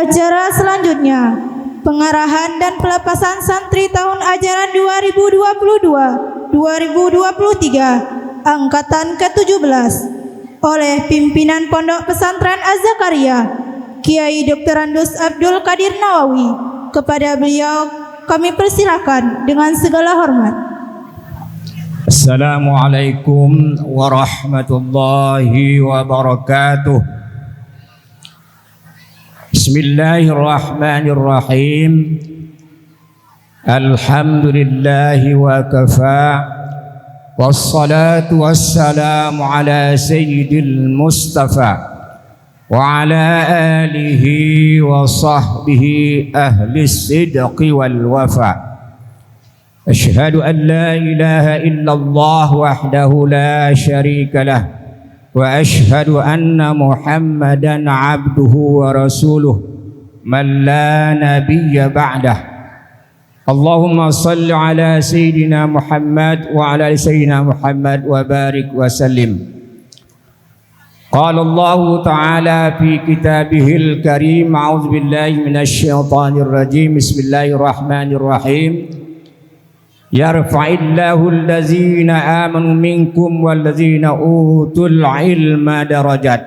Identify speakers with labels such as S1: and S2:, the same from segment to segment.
S1: Acara selanjutnya, pengarahan dan pelepasan santri tahun ajaran 2022-2023 angkatan ke-17 oleh pimpinan Pondok Pesantren Az-Zakaria Kiai Dr. Andus Abdul Qadir Nawawi. Kepada beliau kami persilakan dengan segala hormat.
S2: Assalamualaikum warahmatullahi wabarakatuh. Bismillahirrahmanirrahim. Alhamdulillahi wa kafa, wassalatu wassalamu ala sayyidil mustafa wa ala alihi wa sahbihi ahli sidqi wal wafa. Ashhadu an la ilaha illallah wahdahu la syarika lah, wa ashhadu anna Muhammadan abduhu wa rasuluh man la nabiyya ba'dah. Allahumma salli ala sayyidina Muhammad wa ala sayyidina Muhammad wa barik wa sallim. Qala Allah ta'ala fi kitabihil karim, a'udzu billahi minasy syaithanir rajim. Bismillahirrahmanirrahim. Yarfa'illahu allazina amanu minkum wallazina utul ilma darajat.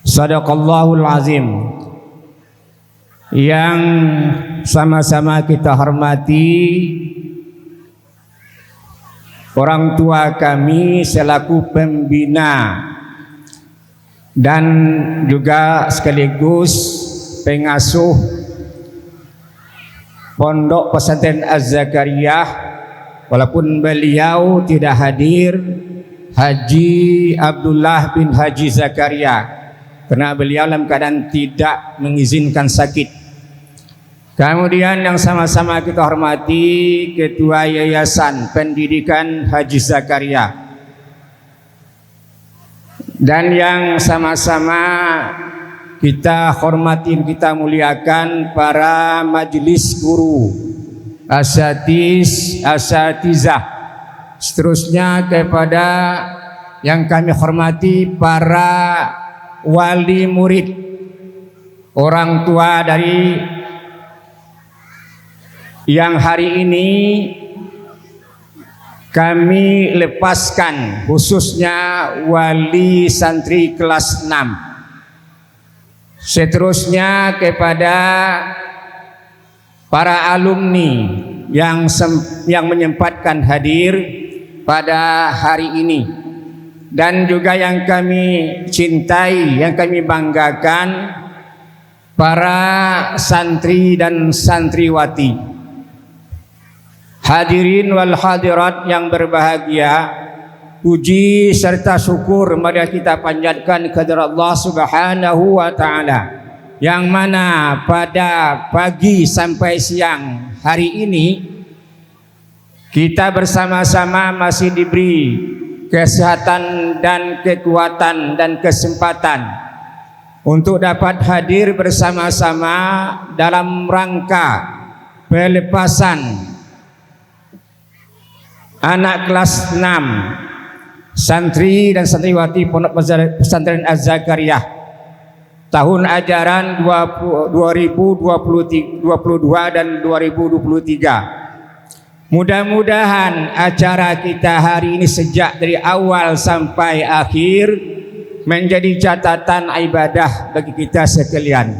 S2: Sadaqallahul azim. Yang sama-sama kita hormati orang tua kami selaku pembina dan juga sekaligus pengasuh Pondok Pesantren Az-Zakaria, walaupun beliau tidak hadir, Haji Abdullah bin Haji Zakaria, karena beliau dalam keadaan tidak mengizinkan sakit. Kemudian yang sama-sama kita hormati Ketua Yayasan Pendidikan Haji Zakaria, dan yang sama-sama kita hormatin, kita muliakan para majelis guru, asatizah, seterusnya kepada yang kami hormati para wali murid, orang tua dari yang hari ini kami lepaskan, khususnya wali santri kelas 6. Seterusnya kepada para alumni yang menyempatkan hadir pada hari ini, dan juga yang kami cintai, yang kami banggakan, para santri dan santriwati. Hadirin wal hadirat yang berbahagia, puji serta syukur mari kita panjatkan kepada Allah Subhanahu wa taala, yang mana pada pagi sampai siang hari ini kita bersama-sama masih diberi kesehatan dan kekuatan dan kesempatan untuk dapat hadir bersama-sama dalam rangka pelepasan anak kelas 6 santri dan santriwati Pondok Pesantren Az-Zakaria tahun ajaran 2022 dan 2023. Mudah-mudahan acara kita hari ini sejak dari awal sampai akhir menjadi catatan ibadah bagi kita sekalian.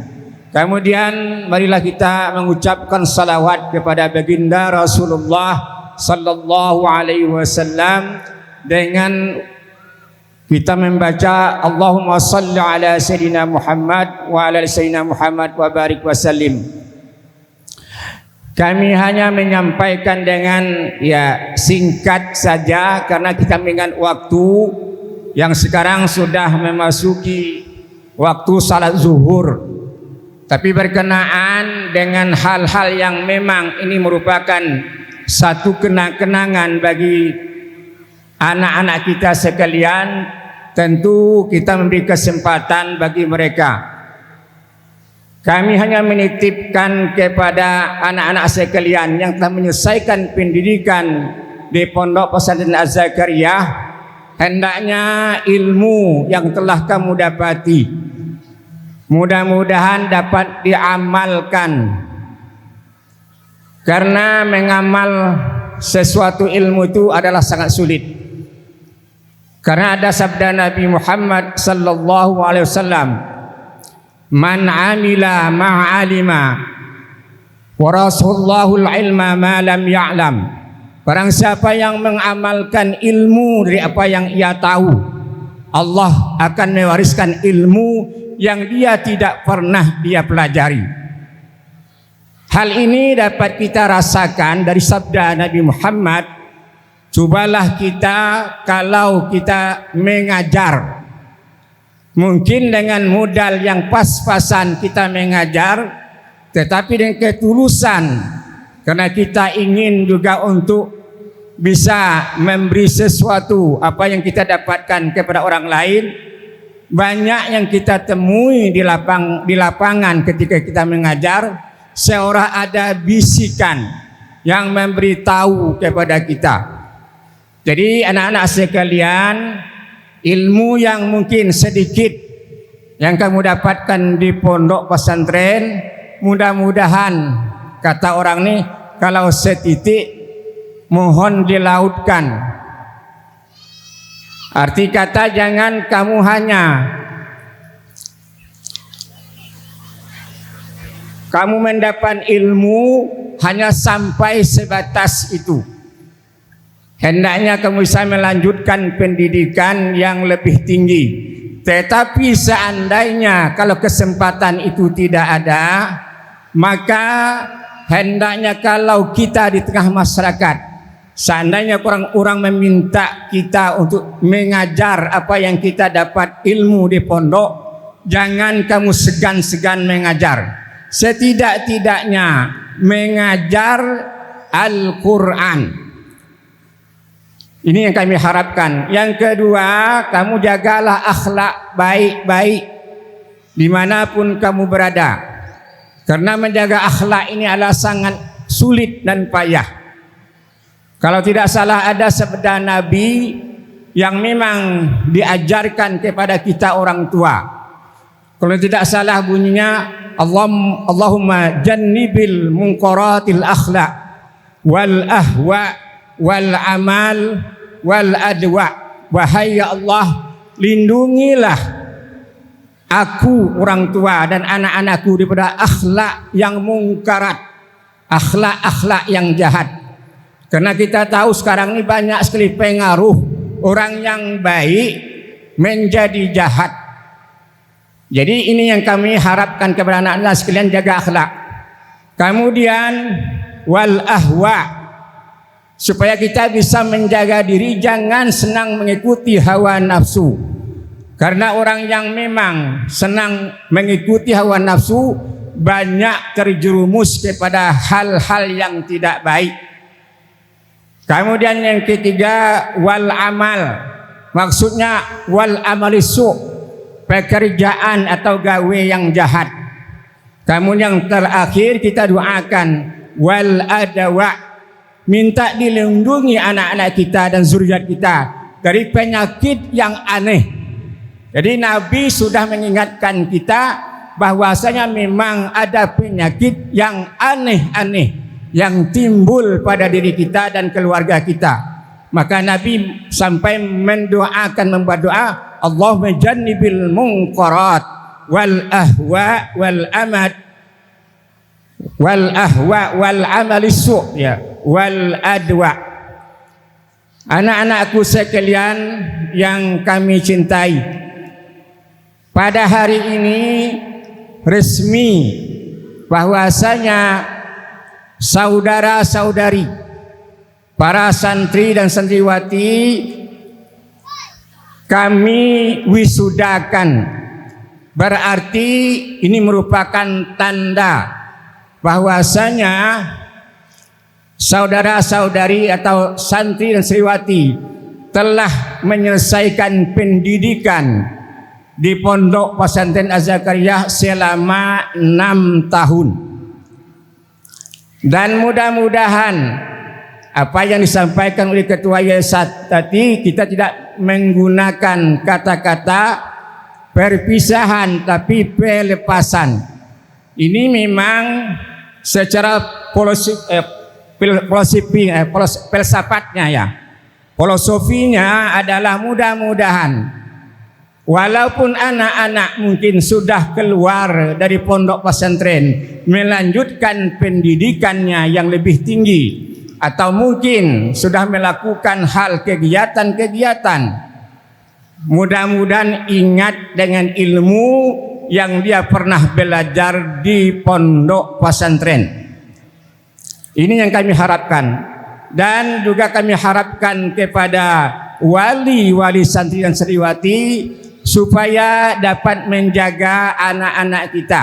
S2: Kemudian marilah kita mengucapkan salawat kepada baginda Rasulullah sallallahu alaihi wasallam dengan kita membaca Allahumma salli ala sayyidina Muhammad wa ala sayyidina Muhammad wa barik wa sallim. Kami hanya menyampaikan dengan singkat saja karena kita mengingat waktu yang sekarang sudah memasuki waktu salat zuhur. Tapi berkenaan dengan hal-hal yang memang ini merupakan satu kenang-kenangan bagi anak-anak kita sekalian, tentu kita memberi kesempatan bagi mereka. Kami hanya menitipkan kepada anak-anak sekalian yang telah menyelesaikan pendidikan di Pondok Pesantren Az-Zakaria, hendaknya ilmu yang telah kamu dapati mudah-mudahan dapat diamalkan, karena mengamal sesuatu ilmu itu adalah sangat sulit. Karena ada sabda Nabi Muhammad sallallahu alaihi wasallam, man amila ma'alima warasullahul ilma ma lam ya'lam. Barang siapa yang mengamalkan ilmu dari apa yang ia tahu, Allah akan mewariskan ilmu yang dia tidak pernah dia pelajari. Hal ini dapat kita rasakan dari sabda Nabi Muhammad. Cobalah kita kalau kita mengajar, mungkin dengan modal yang pas-pasan kita mengajar, tetapi dengan ketulusan, karena kita ingin juga untuk bisa memberi sesuatu apa yang kita dapatkan kepada orang lain. Banyak yang kita temui di lapangan ketika kita mengajar, seorang ada bisikan yang memberitahu kepada kita. Jadi anak-anak sekalian, ilmu yang mungkin sedikit yang kamu dapatkan di pondok pesantren, mudah-mudahan kata orang nih, kalau setitik mohon dilautkan. Arti kata jangan kamu mendapat ilmu hanya sampai sebatas itu. Hendaknya kamu bisa melanjutkan pendidikan yang lebih tinggi. Tetapi seandainya kalau kesempatan itu tidak ada, maka hendaknya kalau kita di tengah masyarakat, seandainya orang-orang meminta kita untuk mengajar apa yang kita dapat ilmu di pondok, jangan kamu segan-segan mengajar. Setidak-tidaknya mengajar Al-Quran. Ini yang kami harapkan. Yang kedua, kamu jagalah akhlak baik-baik dimanapun kamu berada. Karena menjaga akhlak ini adalah sangat sulit dan payah. Kalau tidak salah ada sabda Nabi yang memang diajarkan kepada kita orang tua. Kalau tidak salah bunyinya, Allahumma jannibil munkaratil akhlak wal ahwa wal amal wal adwa. Wahai ya Allah, lindungilah aku orang tua dan anak-anakku daripada akhlak yang mungkarat, akhlak-akhlak yang jahat. Karena kita tahu sekarang ini banyak sekali pengaruh orang yang baik menjadi jahat. Jadi ini yang kami harapkan kepada anak-anak sekalian, jaga akhlak. Kemudian wal ahwa, supaya kita bisa menjaga diri, jangan senang mengikuti hawa nafsu. Karena orang yang memang senang mengikuti hawa nafsu banyak terjerumus kepada hal-hal yang tidak baik. Kemudian yang ketiga wal amal, maksudnya wal amalisu, pekerjaan atau gawe yang jahat. Kemudian yang terakhir kita doakan wal adawa, minta dilindungi anak-anak kita dan zuriat kita dari penyakit yang aneh. Jadi Nabi sudah mengingatkan kita bahwasanya memang ada penyakit yang aneh-aneh yang timbul pada diri kita dan keluarga kita. Maka Nabi sampai mendoakan, membuat doa, Allahumma jannibil munkarat wal ahwa wal amad wal ahwa wal amalisu, ya, wal adwa. Anak-anakku sekalian yang kami cintai, pada hari ini resmi bahwasanya saudara-saudari, para santri dan santriwati kami wisudakan. Berarti ini merupakan tanda bahwasanya saudara-saudari atau santri dan santriwati telah menyelesaikan pendidikan di Pondok Pesantren Az-Zakariyah selama 6 tahun. Dan mudah-mudahan apa yang disampaikan oleh Ketua Yayasan tadi, kita tidak menggunakan kata-kata perpisahan tapi pelepasan. Ini memang secara filsafatnya ya, filosofinya adalah mudah-mudahan walaupun anak-anak mungkin sudah keluar dari pondok pesantren melanjutkan pendidikannya yang lebih tinggi, atau mungkin sudah melakukan hal kegiatan-kegiatan, mudah-mudahan ingat dengan ilmu yang dia pernah belajar di pondok pesantren. Ini yang kami harapkan, dan juga kami harapkan kepada wali-wali santri dan santriwati supaya dapat menjaga anak-anak kita,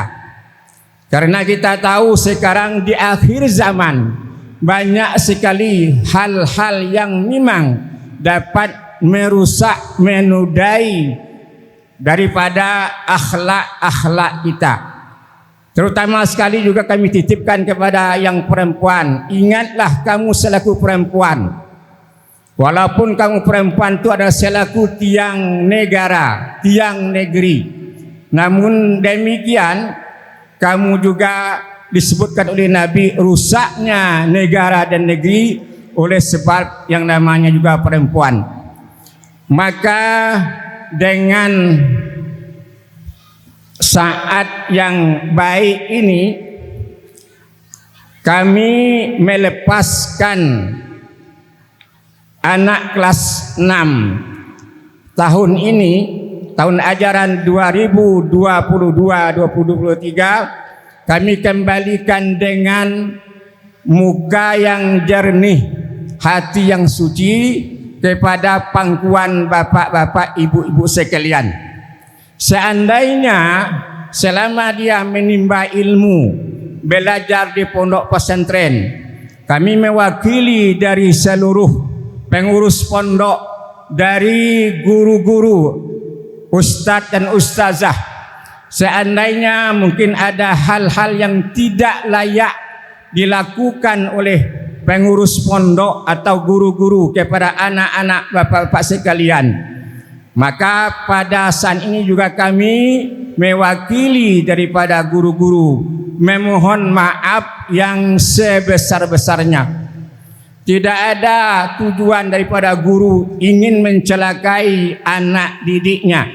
S2: karena kita tahu sekarang di akhir zaman banyak sekali hal-hal yang memang dapat merusak, menodai daripada akhlak-akhlak kita. Terutama sekali juga kami titipkan kepada yang perempuan, ingatlah kamu selaku perempuan, walaupun kamu perempuan itu adalah selaku tiang negara, tiang negeri, namun demikian kamu juga disebutkan oleh Nabi rusaknya negara dan negeri oleh sebab yang namanya juga perempuan. Maka dengan saat yang baik ini kami melepaskan anak kelas 6 tahun ini, tahun ajaran 2022-2023, kami kembalikan dengan muka yang jernih, hati yang suci kepada pangkuan bapak-bapak, ibu-ibu sekalian. Seandainya selama dia menimba ilmu, belajar di pondok pesantren, kami mewakili dari seluruh pengurus pondok, dari guru-guru, ustadz dan ustazah, seandainya mungkin ada hal-hal yang tidak layak dilakukan oleh pengurus pondok atau guru-guru kepada anak-anak bapak-bapak sekalian, maka pada saat ini juga kami mewakili daripada guru-guru memohon maaf yang sebesar-besarnya. Tidak ada tujuan daripada guru ingin mencelakai anak didiknya,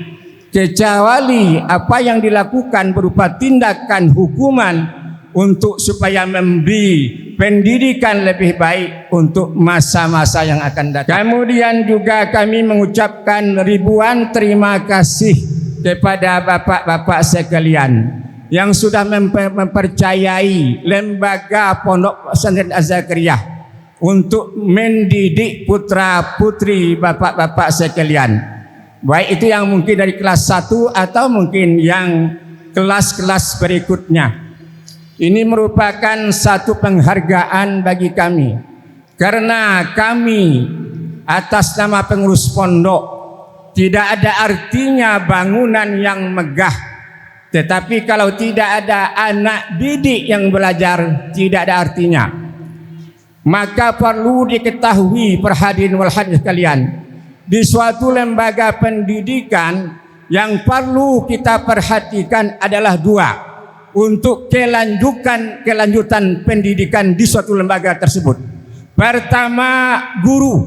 S2: kecuali apa yang dilakukan berupa tindakan hukuman untuk supaya memberi pendidikan lebih baik untuk masa-masa yang akan datang. Kemudian juga kami mengucapkan ribuan terima kasih kepada bapak-bapak sekalian yang sudah mempercayai lembaga Pondok Pesantren Az-Zakariyah untuk mendidik putra-putri bapak-bapak sekalian, baik itu yang mungkin dari kelas 1 atau mungkin yang kelas-kelas berikutnya. Ini merupakan satu penghargaan bagi kami, karena kami atas nama pengurus pondok tidak ada artinya bangunan yang megah, tetapi kalau tidak ada anak didik yang belajar tidak ada artinya. Maka perlu diketahui perhadirin wal hadirin sekalian, di suatu lembaga pendidikan yang perlu kita perhatikan adalah dua untuk kelanjutan pendidikan di suatu lembaga tersebut. Pertama guru,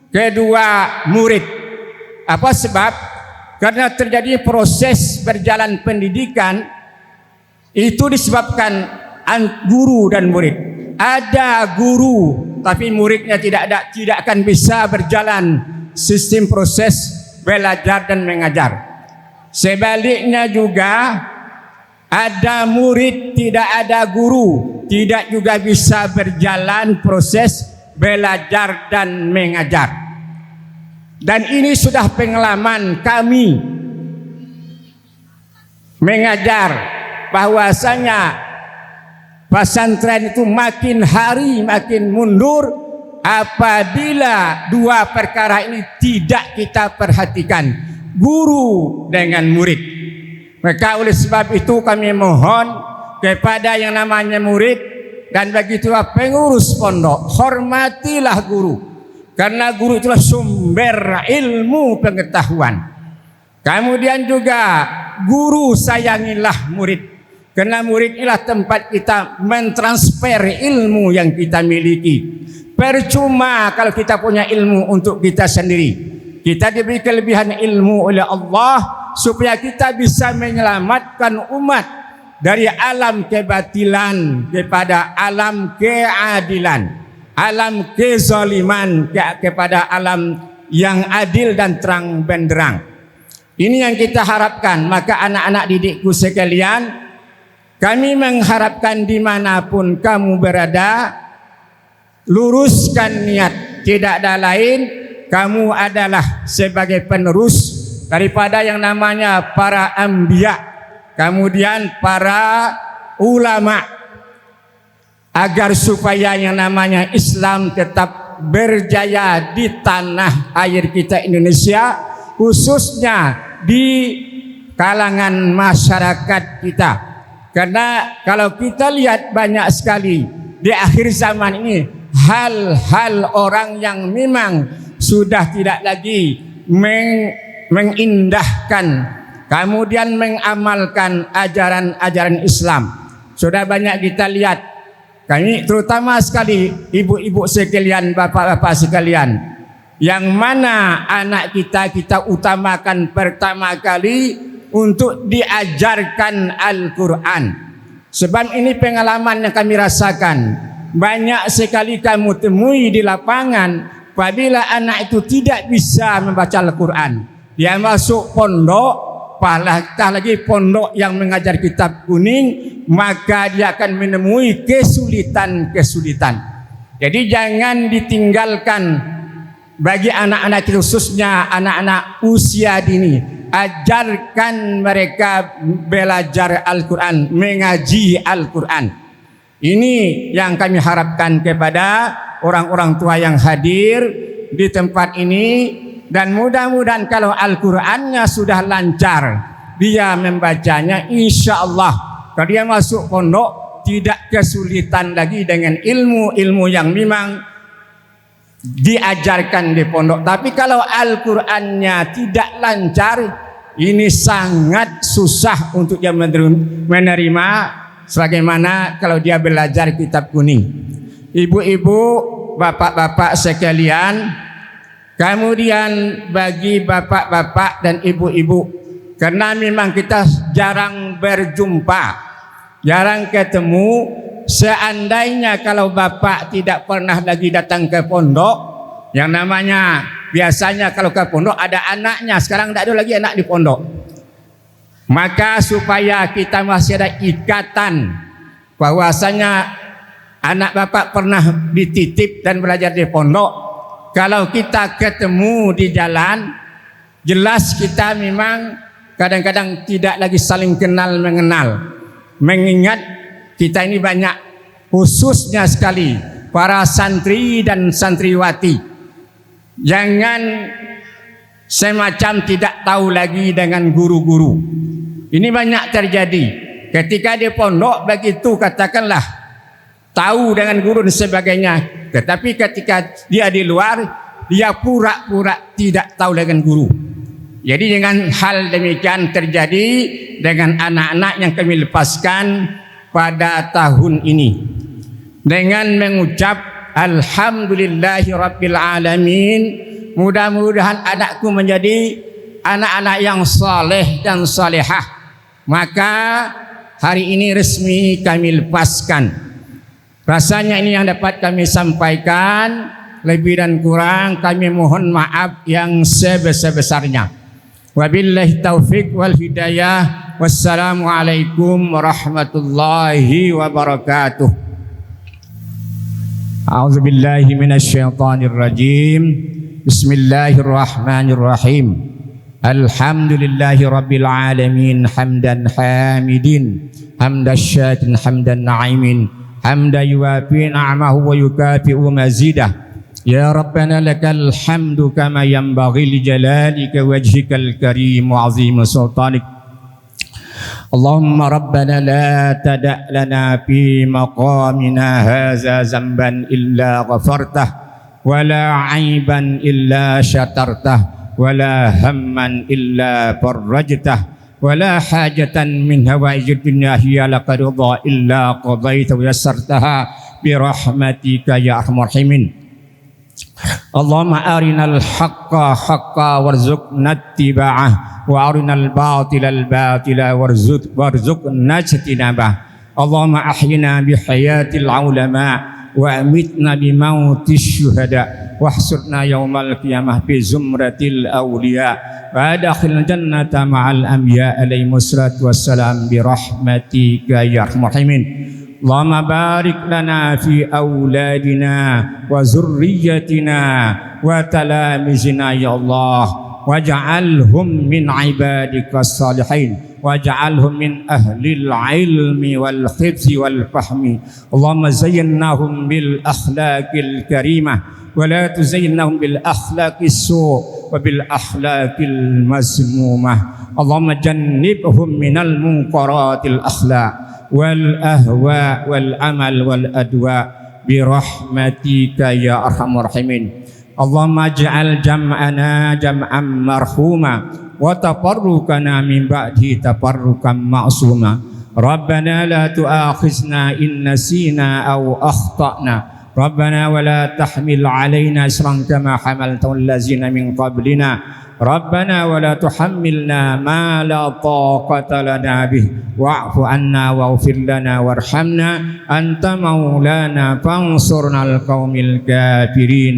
S2: kedua murid. Apa sebab? Karena terjadi proses berjalan pendidikan itu disebabkan guru dan murid. Ada guru tapi muridnya tidak akan bisa berjalan sistem proses belajar dan mengajar. Sebaliknya juga ada murid tidak ada guru, tidak juga bisa berjalan proses belajar dan mengajar. Dan ini sudah pengalaman kami mengajar bahwasanya pesantren itu makin hari makin mundur apabila dua perkara ini tidak kita perhatikan, guru dengan murid. Maka oleh sebab itu kami mohon kepada yang namanya murid dan begitulah pengurus pondok, hormatilah guru, karena guru itulah sumber ilmu pengetahuan. Kemudian juga guru sayangilah murid, karena murid inilah tempat kita mentransfer ilmu yang kita miliki. Percuma kalau kita punya ilmu untuk kita sendiri. Kita diberi kelebihan ilmu oleh Allah supaya kita bisa menyelamatkan umat dari alam kebatilan kepada alam keadilan, alam kezaliman kepada alam yang adil dan terang benderang. Ini yang kita harapkan. Maka anak-anak didikku sekalian, kami mengharapkan dimanapun kamu berada, luruskan niat. Tidak ada lain, kamu adalah sebagai penerus daripada yang namanya para anbiya, kemudian para ulama, agar supaya yang namanya Islam tetap berjaya di tanah air kita Indonesia, khususnya di kalangan masyarakat kita. Karena kalau kita lihat banyak sekali di akhir zaman ini hal-hal orang yang memang sudah tidak lagi mengindahkan, kemudian mengamalkan ajaran-ajaran Islam. Sudah banyak kita lihat, kami terutama sekali ibu-ibu sekalian, bapak-bapak sekalian, yang mana anak kita utamakan pertama kali untuk diajarkan Al-Quran. Sebab ini pengalaman yang kami rasakan. Banyak sekali kamu temui di lapangan, apabila anak itu tidak bisa membaca Al-Quran, dia masuk pondok, apalagi lagi pondok yang mengajar kitab kuning, maka dia akan menemui kesulitan-kesulitan. Jadi jangan ditinggalkan bagi anak-anak, khususnya anak-anak usia dini. Ajarkan mereka belajar Al-Quran, mengaji Al-Quran. Ini yang kami harapkan kepada orang-orang tua yang hadir di tempat ini. Dan mudah-mudahan kalau Al-Qurannya sudah lancar, dia membacanya, insya Allah kalau dia masuk pondok tidak kesulitan lagi dengan ilmu-ilmu yang memang diajarkan di pondok. Tapi kalau Al-Qurannya tidak lancar, ini sangat susah untuk dia menerima, sebagaimana kalau dia belajar kitab kuning. Ibu-ibu, bapak-bapak sekalian, kemudian bagi bapak-bapak dan ibu-ibu, karena memang kita jarang berjumpa, jarang ketemu. Seandainya kalau bapak tidak pernah lagi datang ke pondok, yang namanya biasanya kalau ke pondok ada anaknya, sekarang tidak ada lagi anak di pondok. Maka supaya kita masih ada ikatan bahwasanya anak bapak pernah dititip dan belajar di pondok, kalau kita ketemu di jalan, jelas kita memang kadang-kadang tidak lagi saling kenal mengenal. Mengingat kita ini banyak, khususnya sekali para santri dan santriwati, jangan semacam tidak tahu lagi dengan guru-guru. Ini banyak terjadi ketika di pondok, begitu katakanlah tahu dengan guru dan sebagainya, tetapi ketika dia di luar, dia pura-pura tidak tahu dengan guru. Jadi dengan hal demikian terjadi dengan anak-anak yang kami lepaskan pada tahun ini, dengan mengucap alhamdulillahi rabbil alamin. Mudah-mudahan anakku menjadi anak-anak yang saleh dan salehah. Maka hari ini resmi kami lepaskan. Rasanya ini yang dapat kami sampaikan. Lebih dan kurang kami mohon maaf yang sebesar-besarnya. Wabillahi taufiq wal hidayah. Wassalamualaikum warahmatullahi wabarakatuh. A'udzubillahi minasyaitonir rajim. Bismillahirrahmanirrahim. Alhamdulillahi rabbil alamin, hamdan hamidin, hamdan syakirin, hamdan na'imin, hamdan yuwafi ni'amahu wa yukafi'u mazidah. Ya Rabbana lakal hamdu kama yanbaghi li jalalika wajhikal karim wa 'azimi sultanik. Allahumma Rabbana la tada' lana fi maqamina hadza zamban illa ghafartah wa la 'aiban illa syatartah ولا هما إلا فرجته ولا حاجة من هوائج الدنيا هي لك رضا إلا قضيت ويسرتها برحمتك يا أرحم الراحمين. اللهم أرنا الحق حقا وارزقنا اتباعه وأرنا الباطل الباطل وارزقنا اجتنابه. اللهم أحينا بحياة العلماء وأمتنا بموت الشهداء واحشرنا يوم القيامة بزمرة الأولياء وأدخلنا الجنة مع الأنبياء عليهم الصلاة والسلام برحمتك يا أرحم الراحمين. اللهم بارك لنا في أولادنا وذريتنا وتلامذنا يا الله واجعلهم من عبادك الصالحين واجعلهم من أهل العلم والحفظ والفهم. اللهم زينهم بالأخلاق الكريمة ولا تزينهم بالأخلاق السوء وبالأخلاق المذمومة. اللهم جنبهم من المنكرات الأخلاق والأهواء والعمل والأدواء برحمتك يا أرحم الراحمين. اللهم اجعل جمعنا جمعا مرحوما وتفرقنا من بعده تفرقا معصوما. ربنا لا تؤاخذنا إن نسينا أو أخطأنا. ربنا ولا تحمل علينا إصرا كما حملته الذين من قبلنا. ربنا ولا تحملنا ما لا طاقة لنا به واعف عنا واغفر لنا وارحمنا أنت مولانا فانصرنا القوم الكافرين.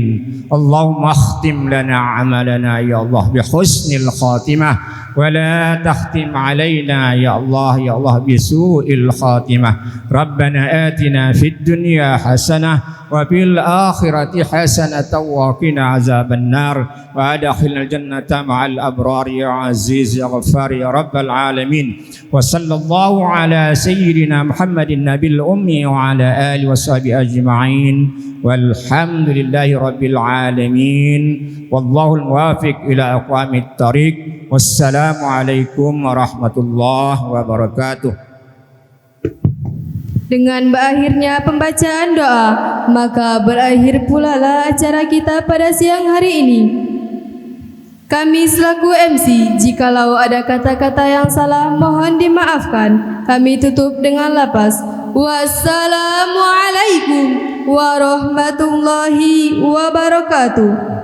S2: اللهم اختم لنا عملنا يا الله بحسن الخاتمة ولا تختم علينا يا الله بسوء الخاتمة. ربنا آتنا في الدنيا حسنة وفي الآخرة حسنة وقنا عذاب النار وأدخلنا الجنة مع الأبرار يا عزيز يا غفار يا رب العالمين. وصلى الله على سيدنا محمد النبي الأمي وعلى آله وصحبه أجمعين والحمد لله رب العالمين والله الموافق إلى أقوام الطريق. والسلام عليكم ورحمة الله وبركاته.
S3: Dengan berakhirnya pembacaan doa, maka berakhir pula lah acara kita pada siang hari ini. Kami selaku MC, jikalau ada kata-kata yang salah mohon dimaafkan. Kami tutup dengan lafaz wassalamualaikum warahmatullahi wabarakatuh.